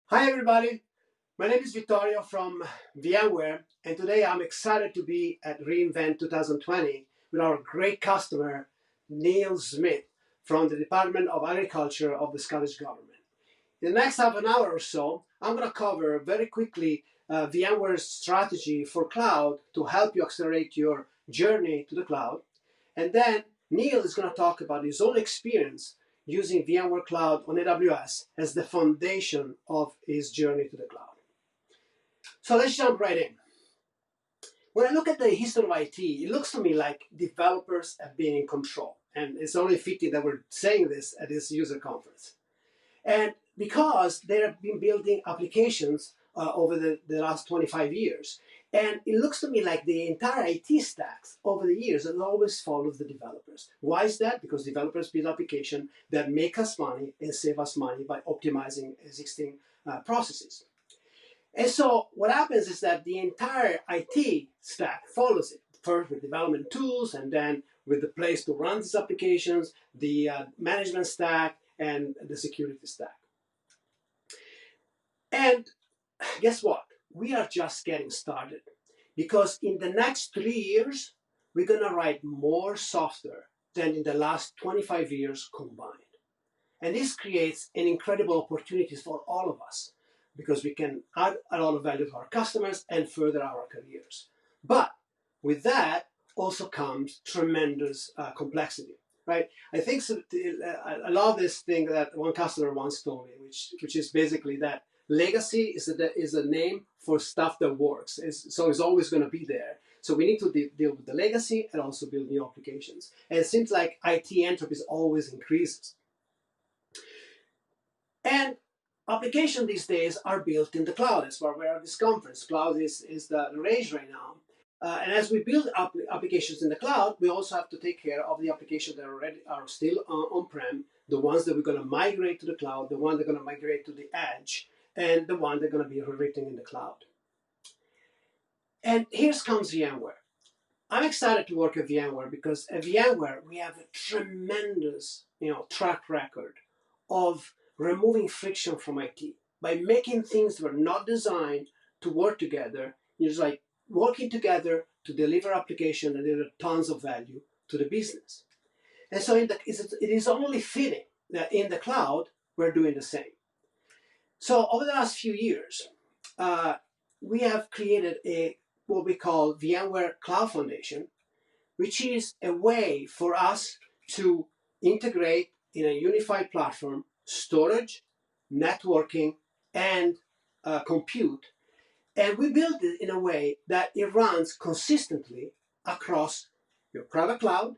Hi everybody, my name is Vittorio from VMware, and today I'm excited to be at reInvent 2020 with our great customer Neil Smith from the Department of Agriculture of the Scottish Government. In the next half an hour or so, I'm going to cover very quickly VMware's strategy for cloud to help you accelerate your journey to the cloud. And then Neil is going to talk about his own experience using VMware Cloud on AWS as the foundation of his journey to the cloud. So let's jump right in. When I look at the history of IT, it looks to me like developers have been in control. And it's only fitting that we're saying this at this user conference. And because they have been building applications over the last 25 years. And it looks to me like the entire IT stacks over the years have always followed the developers. Why is that? Because developers build applications that make us money and save us money by optimizing existing processes. And so what happens is that the entire IT stack follows it, first with development tools, and then with the place to run these applications, the management stack, and the security stack. And guess what? We are just getting started, because in the next 3 years, we're going to write more software than in the last 25 years combined. And this creates an incredible opportunities for all of us, because we can add a lot of value to our customers and further our careers. But with that also comes tremendous complexity, right? I think I love this thing that one customer once told me, which is basically that legacy is a name for stuff that works. So it's always going to be there. So we need to deal with the legacy and also build new applications. And it seems like IT entropy always increases. And applications these days are built in the cloud. That's why we're at this conference. Cloud is the rage right now. And as we build applications in the cloud, we also have to take care of the applications that are still on-prem, the ones that we're going to migrate to the cloud, the ones that are going to migrate to the edge, and the ones that are going to be rewritten in the cloud. And here comes VMware. I'm excited to work at VMware because at VMware, we have a tremendous track record of removing friction from IT by making things that were not designed to work together. It's like working together to deliver applications that deliver tons of value to the business. And so it is only fitting that in the cloud, we're doing the same. So over the last few years, we have created what we call VMware Cloud Foundation, which is a way for us to integrate in a unified platform storage, networking, and compute. And we built it in a way that it runs consistently across your private cloud,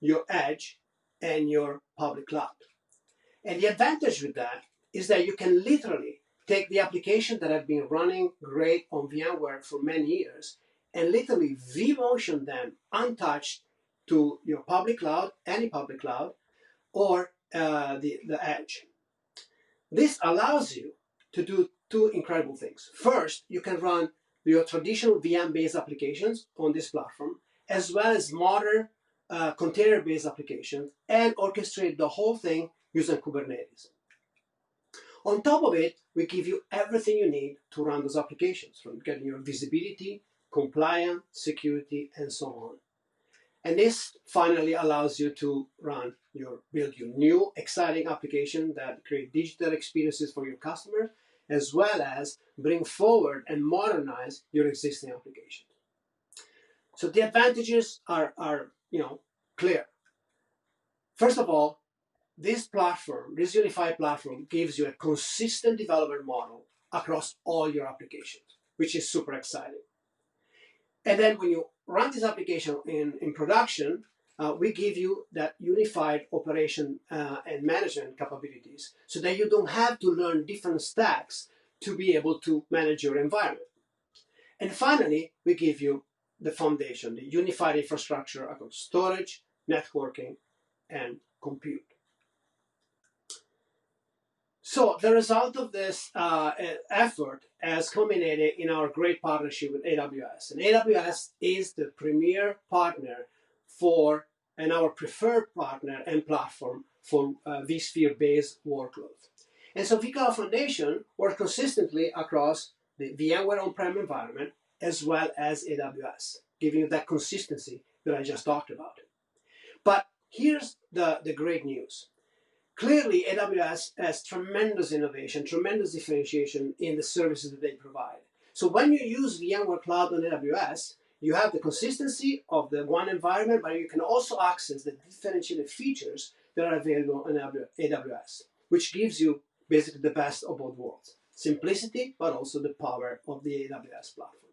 your edge, and your public cloud. And the advantage with that is that you can literally take the application that have been running great on VMware for many years and literally vMotion them untouched to your public cloud, any public cloud, or the edge. This allows you to do two incredible things. First, you can run your traditional VM-based applications on this platform, as well as modern container-based applications, and orchestrate the whole thing using Kubernetes. On top of it, we give you everything you need to run those applications, from getting your visibility, compliance, security, and so on. And this finally allows you to build your new exciting application that create digital experiences for your customers, as well as bring forward and modernize your existing applications. So the advantages are clear. First of all, this unified platform, gives you a consistent development model across all your applications, which is super exciting. And then when you run this application in production, we give you that unified operation and management capabilities so that you don't have to learn different stacks to be able to manage your environment. And finally, we give you the foundation, the unified infrastructure across storage, networking, and compute. So the result of this effort has culminated in our great partnership with AWS. And AWS is the premier partner and our preferred partner and platform for vSphere-based workloads. And so vCloud Foundation works consistently across the VMware on-prem environment as well as AWS, giving you that consistency that I just talked about. But here's the great news. Clearly, AWS has tremendous innovation, tremendous differentiation in the services that they provide. So when you use VMware Cloud on AWS, you have the consistency of the one environment, but you can also access the differentiated features that are available on AWS, which gives you basically the best of both worlds. Simplicity, but also the power of the AWS platform.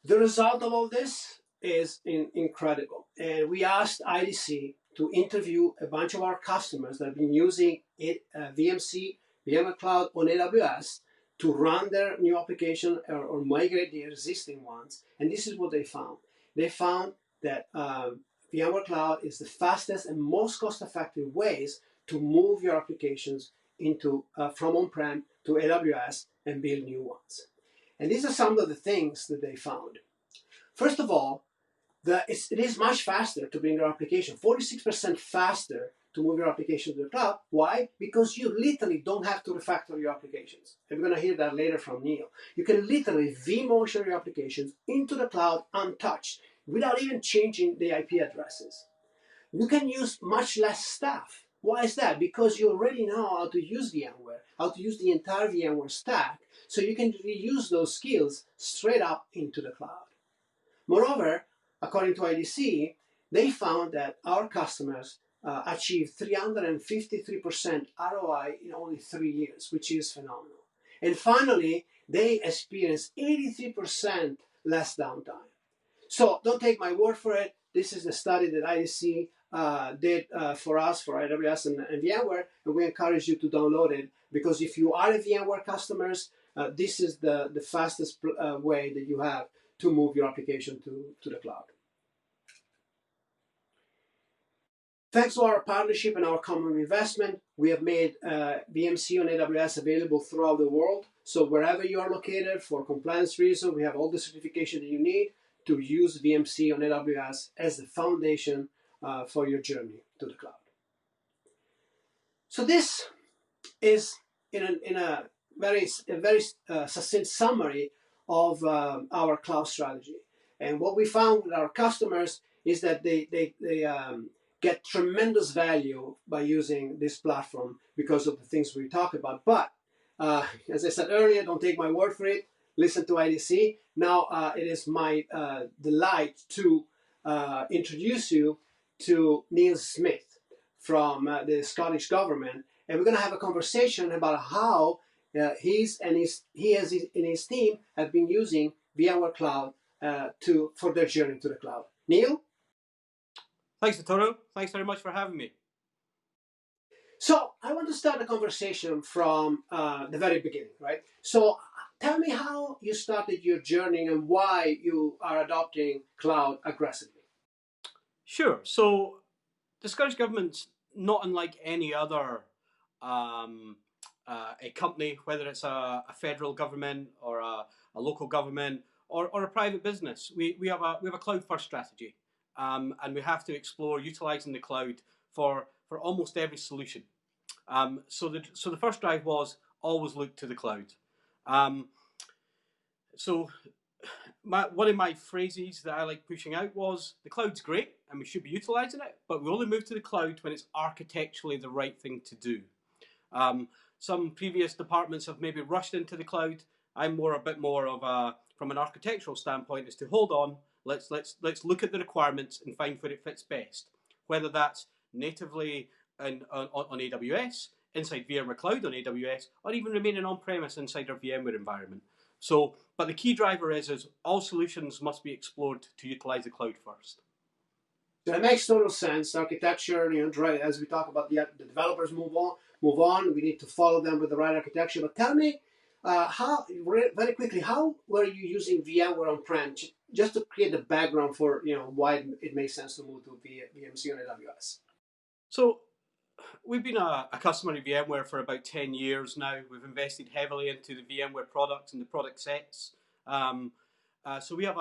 The result of all this is incredible. And we asked IDC to interview a bunch of our customers that have been using VMC, VMware Cloud on AWS to run their new application or migrate the existing ones. And this is what they found. They found that VMware Cloud is the fastest and most cost-effective ways to move your applications into from on-prem to AWS and build new ones. And these are some of the things that they found. First of all, it is much faster to bring your application, 46% faster to move your application to the cloud. Why? Because you literally don't have to refactor your applications. And we're going to hear that later from Neil. You can literally vMotion your applications into the cloud untouched without even changing the IP addresses. You can use much less staff. Why is that? Because you already know how to use VMware, how to use the entire VMware stack, so you can reuse those skills straight up into the cloud. Moreover, according to IDC, they found that our customers achieved 353% ROI in only 3 years, which is phenomenal. And finally, they experienced 83% less downtime. So don't take my word for it. This is the study that IDC did for us, for AWS and VMware, and we encourage you to download it, because if you are a VMware customers, this is the fastest way that you have to move your application to the cloud. Thanks to our partnership and our common investment, we have made VMC on AWS available throughout the world. So wherever you are located, for compliance reasons, we have all the certification that you need to use VMC on AWS as the foundation for your journey to the cloud. So this is in a very succinct summary of our cloud strategy. And what we found with our customers is that they get tremendous value by using this platform because of the things we talk about. But as I said earlier, don't take my word for it. Listen to IDC. Now it is my delight to introduce you to Neil Smith from the Scottish government, and we're going to have a conversation about how he and his team have been using VMware Cloud for their journey to the cloud. Neil? Thanks, Vittorio. Thanks very much for having me. So I want to start the conversation from the very beginning, right? So tell me how you started your journey and why you are adopting cloud aggressively. Sure. So the Scottish Government's not unlike any other a company, whether it's a federal government or a local government or a private business. We have a cloud first strategy, and we have to explore utilizing the cloud for almost every solution. So the first drive was always look to the cloud. So one of my phrases that I like pushing out was, the cloud's great and we should be utilizing it, but we only move to the cloud when it's architecturally the right thing to do. Some previous departments have maybe rushed into the cloud. I'm a bit more of from an architectural standpoint, is to hold on, let's look at the requirements and find where it fits best. Whether that's natively on AWS, inside VMware Cloud on AWS, or even remaining on-premise inside our VMware environment. So, but the key driver is all solutions must be explored to utilize the cloud first. That makes total sense. Architecture, as we talk about, the developers move on. We need to follow them with the right architecture. But tell me, very quickly, how were you using VMware on-prem, just to create the background for why it makes sense to move to VMC on AWS? So we've been a customer of VMware for about 10 years now. We've invested heavily into the VMware products and the product sets. So we have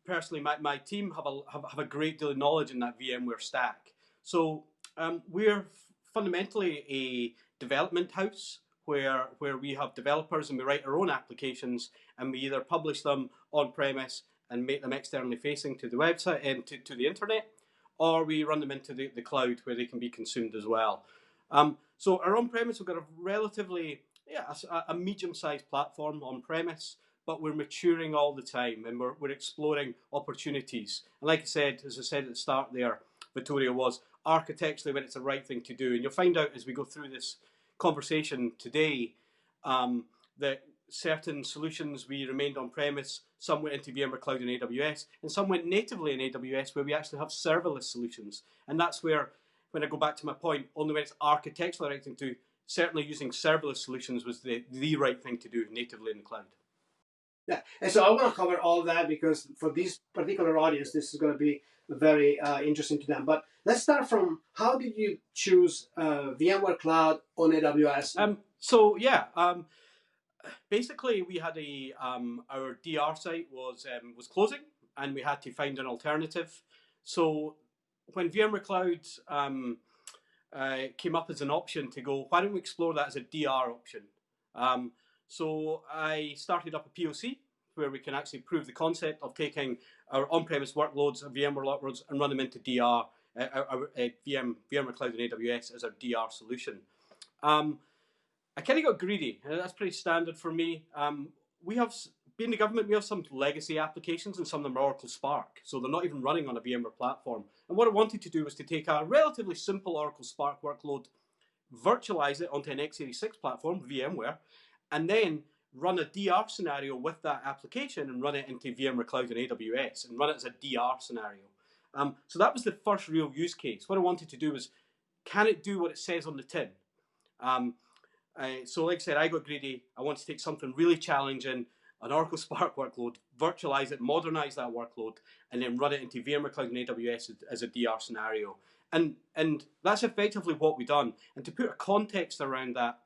personally, my team have a great deal of knowledge in that VMware stack. So We're fundamentally a development house where we have developers and we write our own applications and we either publish them on premise and make them externally facing to the website and to the internet, or we run them into the cloud where they can be consumed as well. So our on-premise, we've got a relatively, a medium-sized platform on-premise, but we're maturing all the time and we're exploring opportunities. And like I said, as I said at the start there, Vittorio, was architecturally when it's the right thing to do. And you'll find out as we go through this conversation today that certain solutions we remained on premise, some went into VMware Cloud and AWS, and some went natively in AWS where we actually have serverless solutions. And that's where, when I go back to my point, only when it's architecturally the right thing to do, certainly using serverless solutions was the right thing to do natively in the cloud. Yeah, and so I want to cover all of that because for this particular audience, this is going to be very interesting to them. But let's start from how did you choose VMware Cloud on AWS? Basically, we had our DR site was closing, and we had to find an alternative. So when VMware Cloud came up as an option to go, why don't we explore that as a DR option? So I started up a POC where we can actually prove the concept of taking our on-premise workloads, our VMware workloads, and run them into DR, VMware Cloud and AWS as our DR solution. I kind of got greedy, and that's pretty standard for me. We have, being the government, we have some legacy applications, and some of them are Oracle Spark, so they're not even running on a VMware platform. And what I wanted to do was to take a relatively simple Oracle Spark workload, virtualize it onto an x86 platform, VMware, and then run a DR scenario with that application and run it into VMware Cloud and AWS and run it as a DR scenario. So that was the first real use case. What I wanted to do was, can it do what it says on the tin? So like I said, I got greedy. I wanted to take something really challenging, an Oracle Spark workload, virtualize it, modernize that workload, and then run it into VMware Cloud and AWS as a DR scenario. And that's effectively what we've done. And to put a context around that,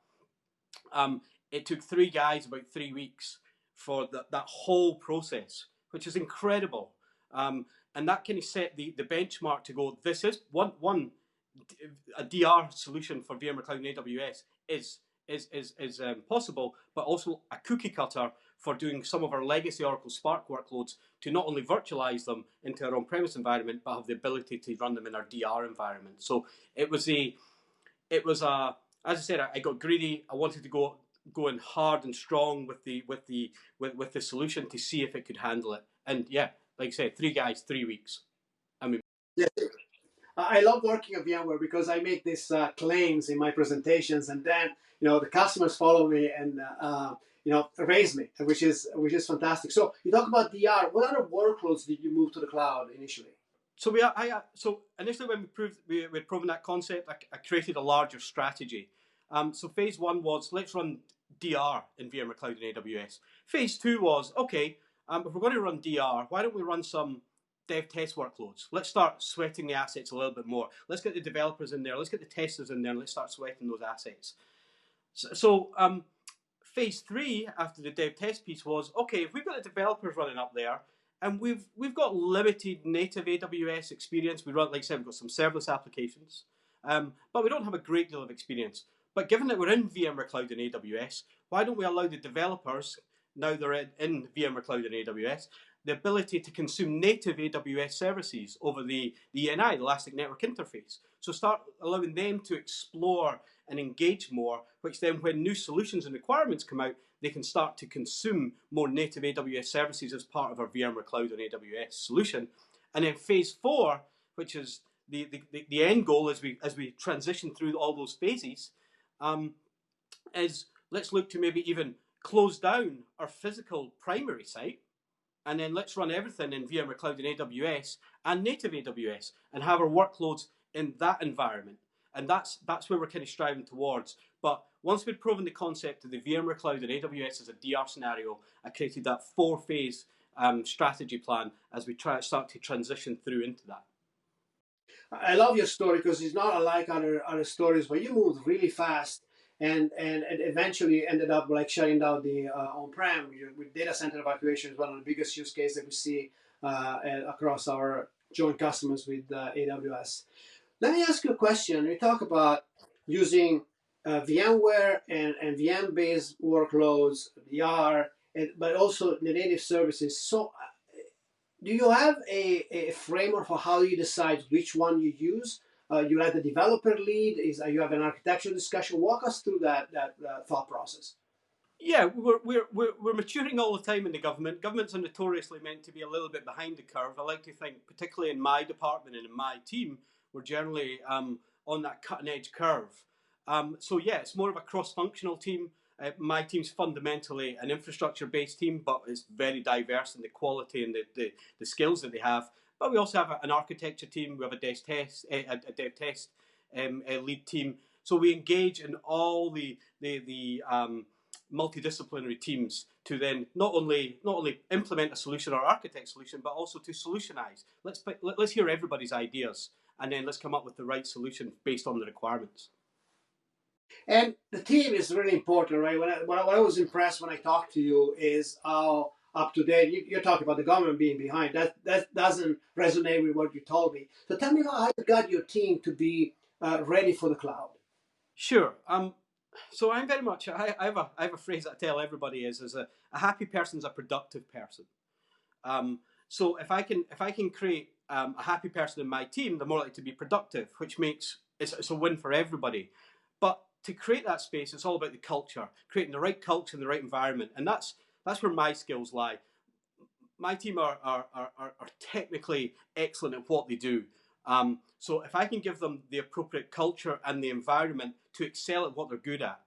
it took 3 guys about 3 weeks for that whole process, which is incredible. And that kind of set the benchmark to go, this is a DR solution for VMware Cloud and AWS is possible, but also a cookie cutter for doing some of our legacy Oracle Spark workloads to not only virtualize them into our on-premise environment, but have the ability to run them in our DR environment. So it was as I said, I got greedy. I wanted to go in hard and strong with the solution to see if it could handle it. And yeah, like I said, 3 guys, 3 weeks. I mean, yeah. I love working at VMware because I make these claims in my presentations, and then the customers follow me and raise me, which is fantastic. So you talk about DR. What other workloads did you move to the cloud initially? So so initially when we had proven that concept, I created a larger strategy. So phase 1 was, let's run DR in VMware Cloud and AWS. Phase 2 was, okay, if we're going to run DR, why don't we run some dev test workloads? Let's start sweating the assets a little bit more. Let's get the developers in there. Let's get the testers in there, and let's start sweating those assets. So phase 3 after the dev test piece was, okay, if we've got the developers running up there, and we've got limited native AWS experience. We run, like I said, we've got some serverless applications, but we don't have a great deal of experience. But given that we're in VMware Cloud and AWS, why don't we allow the developers, now they're in VMware Cloud and AWS, the ability to consume native AWS services over the ENI, the Elastic Network Interface. So start allowing them to explore and engage more, which then when new solutions and requirements come out, they can start to consume more native AWS services as part of our VMware Cloud and AWS solution. And then phase 4, which is the end goal as we transition through all those phases, is let's look to maybe even close down our physical primary site, and then let's run everything in VMware Cloud and AWS and native AWS and have our workloads in that environment. And that's where we're kind of striving towards. But once we'd proven the concept of the VMware Cloud and AWS as a DR scenario, I created that 4-phase strategy plan as we start to transition through into that. I love your story because it's not unlike other stories where you moved really fast and eventually ended up like shutting down the on-prem with data center evacuation is one of the biggest use cases that we see across our joint customers with AWS. Let me ask you a question. We talk about using VMware and VM-based workloads, VR, but also the native services. So, do you have a framework for how you decide which one you use? You let the developer lead. You have an architectural discussion? Walk us through that thought process. Yeah, we're maturing all the time in the government. Governments are notoriously meant to be a little bit behind the curve. I like to think, particularly in my department and in my team, we're generally on that cutting edge curve. So yeah, it's more of a cross-functional team. My team's fundamentally an infrastructure-based team, but it's very diverse in the quality and the skills that they have. But we also have an architecture team. We have a dev test a lead team. So we engage in all the multidisciplinary teams to then not only implement a solution or architect solution, but also to solutionize. Let's hear everybody's ideas, and then let's come up with the right solution based on the requirements. And the team is really important, right? What I was impressed when I talked to you is how up to date you're talking about the government being behind. That doesn't resonate with what you told me. So tell me how you got your team to be ready for the cloud. Sure. So I'm very much. I have a phrase that I tell everybody is a happy person is a productive person. So if I can create a happy person in my team, they're more likely to be productive, which makes it's a win for everybody. But to create that space, it's all about the culture, creating the right culture and the right environment, and that's where my skills lie. My team are technically excellent at what they do. So if I can give them the appropriate culture and the environment to excel at what they're good at,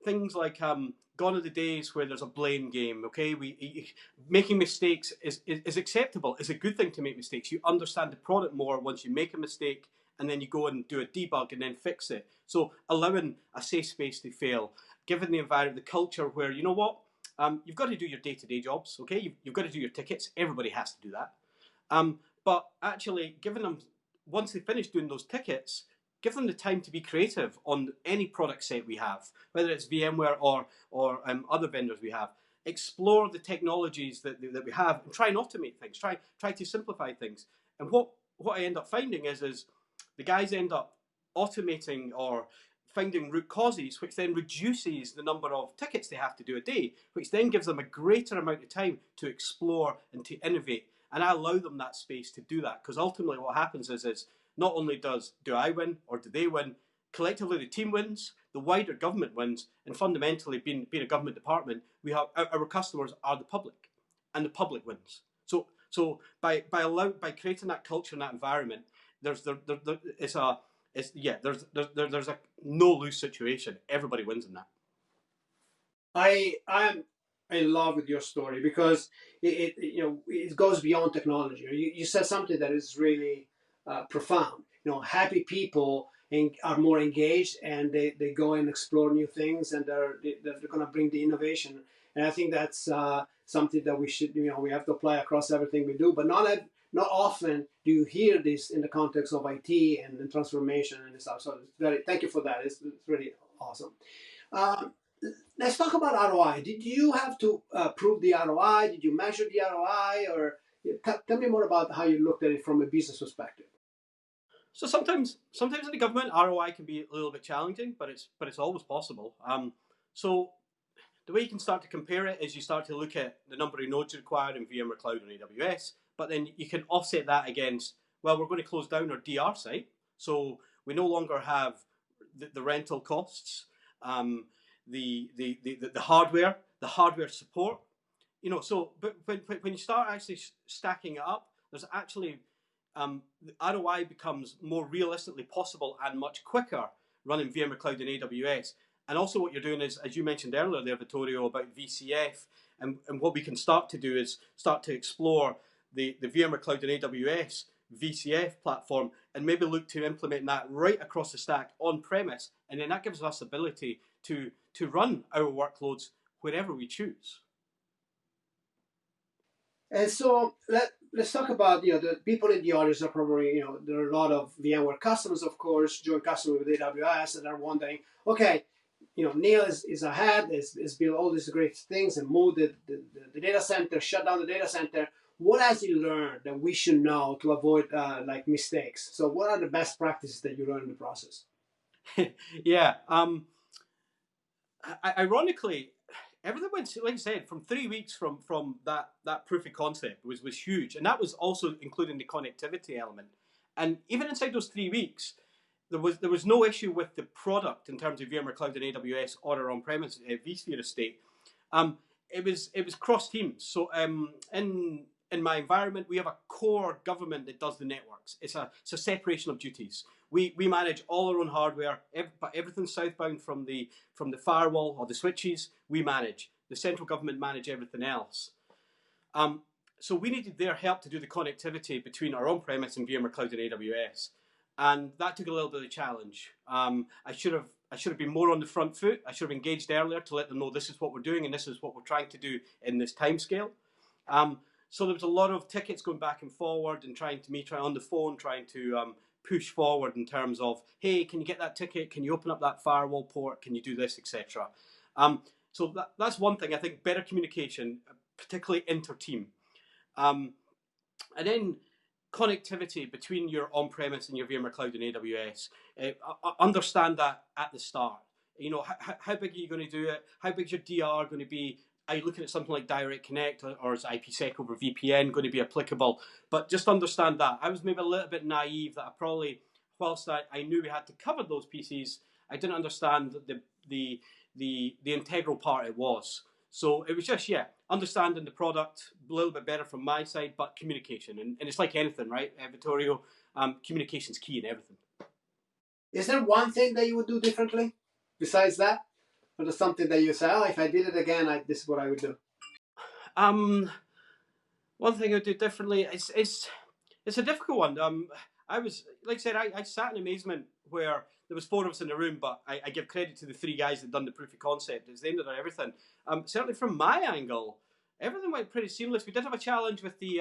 things like gone are the days where there's a blame game. Okay, making mistakes is acceptable. It's a good thing to make mistakes. You understand the product more once you make a mistake, and then you go and do a debug and then fix it. So allowing a safe space to fail, giving the environment, the culture where you know what. You've got to do your day-to-day jobs, okay? You've got to do your tickets. Everybody has to do that. But actually, giving them, once they finish doing those tickets, give them the time to be creative on any product set we have, whether it's VMware or other vendors we have. Explore the technologies that we have and try and automate things. Try to simplify things. And what I end up finding is the guys end up automating or finding root causes, which then reduces the number of tickets they have to do a day, which then gives them a greater amount of time to explore and to innovate. And I allow them that space to do that, because ultimately what happens is not only do I win or do they win, collectively the team wins, the wider government wins, and fundamentally being a government department, we have our customers are the public, and the public wins. So by creating that culture and that environment, there's a no lose situation. Everybody wins in that. I'm in love with your story because it goes beyond technology. You said something that is really profound. Happy people are more engaged, and they go and explore new things, and they're going to bring the innovation. And I think that's something that we have to apply across everything we do. But not often do you hear this in the context of IT and transformation and stuff. So thank you for that. It's really awesome. Let's talk about ROI. Did you have to prove the ROI? Did you measure the ROI? Or tell me more about how you looked at it from a business perspective. So sometimes in the government, ROI can be a little bit challenging, but it's always possible. So the way you can start to compare it is you start to look at the number of nodes required in VMware Cloud and AWS, but then you can offset that against, well, we're going to close down our DR site, so we no longer have the rental costs, the hardware support. So but when you start actually stacking it up, there's actually the ROI becomes more realistically possible and much quicker running VMware Cloud and AWS. And also what you're doing is, as you mentioned earlier there, Vittorio, about VCF, and what we can start to do is start to explore the VMware Cloud and AWS VCF platform, and maybe look to implement that right across the stack on premise, and then that gives us ability to run our workloads wherever we choose. And so let's talk about the people in the audience are probably there are a lot of VMware customers, of course, joint customers with AWS, and are wondering, okay, Neil is ahead, is built all these great things and moved the data center, shut down the data center. what has he learned that we should know to avoid like mistakes? So what are the best practices that you learned in the process? Yeah. Ironically, everything went, like I said, from 3 weeks from that proof of concept was huge, and that was also including the connectivity element. And even inside those 3 weeks, there was no issue with the product in terms of VMware Cloud and AWS or our on-premise vSphere estate. Um, it was cross teams. So in my environment, we have a core government that does the networks. It's a separation of duties. We manage all our own hardware, but everything southbound from the firewall or the switches, we manage. The central government manage everything else. So we needed their help to do the connectivity between our on-premise and VMware Cloud and AWS, and that took a little bit of a challenge. I should have been more on the front foot. I should have engaged earlier to let them know this is what we're doing and this is what we're trying to do in this time scale. So there was a lot of tickets going back and forward and trying on the phone, trying to push forward in terms of, hey, can you get that ticket? Can you open up that firewall port? Can you do this, etc. So that's one thing. I think better communication, particularly inter-team. And then connectivity between your on-premise and your VMware Cloud and AWS. Understand that at the start. You know, how big are you going to do it? How big is your DR going to be? Are you looking at something like Direct Connect, or is IPsec over VPN going to be applicable? But just understand that. I was maybe a little bit naive that I probably, whilst I knew we had to cover those pieces, I didn't understand the integral part it was. So it was just, understanding the product a little bit better from my side, but communication. And it's like anything, right, Vittorio? Communication's key in everything. Is there one thing that you would do differently besides that? Or there's something that you say, oh, if I did it again, this is what I would do? One thing I would do differently, it's a difficult one. I was, like I said, I sat in amazement where there was 4 of us in the room, but I give credit to the 3 guys that done the proof of concept. It's them that done everything. Certainly from my angle, everything went pretty seamless. We did have a challenge with the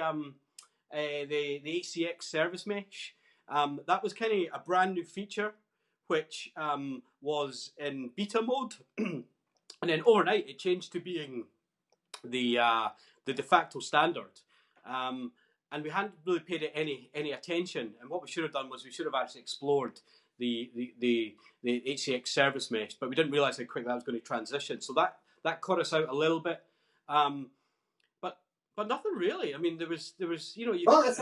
HCX service mesh. That was kind of a brand new feature, which was in beta mode, and then overnight it changed to being the de facto standard. And we hadn't really paid it any attention. And what we should have done was we should have actually explored the HCX service mesh, but we didn't realize how quick that was going to transition. So that caught us out a little bit. But nothing really. I mean, there was Well, it's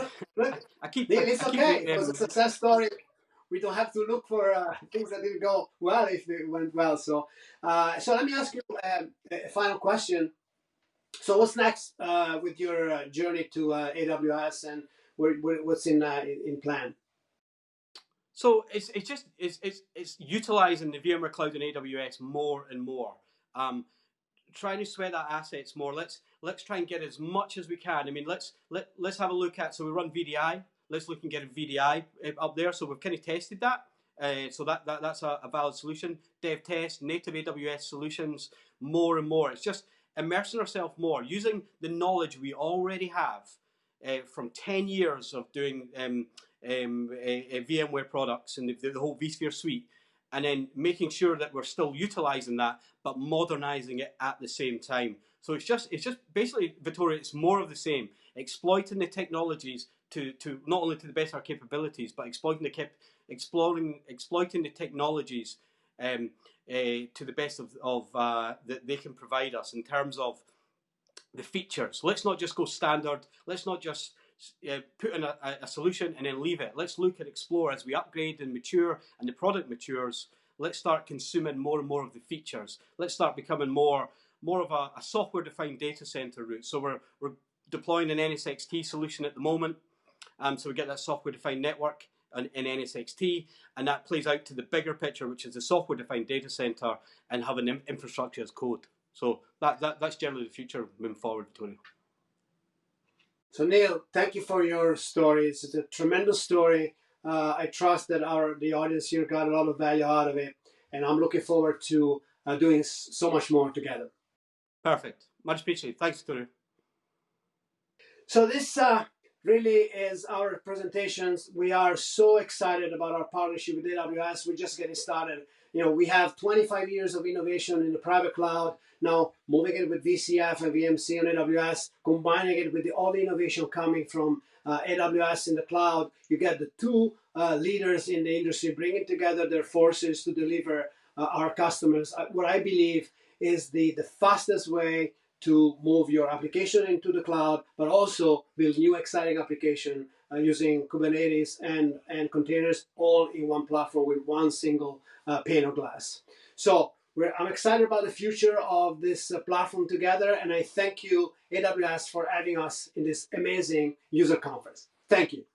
okay. It was a success story. We don't have to look for things that didn't go well if they went well. So let me ask you a final question. So what's next with your journey to AWS, and what's in plan? So it's utilizing the VMware Cloud and AWS more and more. Trying to sweat that assets more. Let's try and get as much as we can. I mean, let's have a look at. So we run VDI. Let's look and get a VDI up there. So we've kind of tested that. So that's a valid solution. Dev test, native AWS solutions, more and more. It's just immersing ourselves more, using the knowledge we already have from 10 years of doing VMware products and the whole vSphere suite, and then making sure that we're still utilizing that, but modernizing it at the same time. So it's just basically, Vittorio, it's more of the same, exploiting the technologies to not only to the best of our capabilities, but exploiting the technologies to the best of that they can provide us in terms of the features. Let's not just go standard. Let's not just put in a solution and then leave it. Let's look and explore as we upgrade and mature and the product matures. Let's start consuming more and more of the features. Let's start becoming more of a software-defined data center route. So we're deploying an NSXT solution at the moment. So we get that software-defined network in NSXT, and that plays out to the bigger picture, which is the software-defined data center and having infrastructure as code. So that's generally the future moving forward, Tony. So Neil, thank you for your story. It's a tremendous story. I trust that the audience here got a lot of value out of it, and I'm looking forward to doing so much more together. Perfect. Much appreciated. Thanks, Tony. So this really is our presentations. We are so excited about our partnership with AWS. We're just getting started. We have 25 years of innovation in the private cloud. Now moving it with VCF and VMC on AWS, combining it with all the innovation coming from AWS in the cloud. You get the two leaders in the industry bringing together their forces to deliver our customers what I believe is the fastest way to move your application into the cloud, but also build new exciting application using Kubernetes and containers all in one platform with one single pane of glass. So I'm excited about the future of this platform together, and I thank you, AWS, for having us in this amazing user conference. Thank you.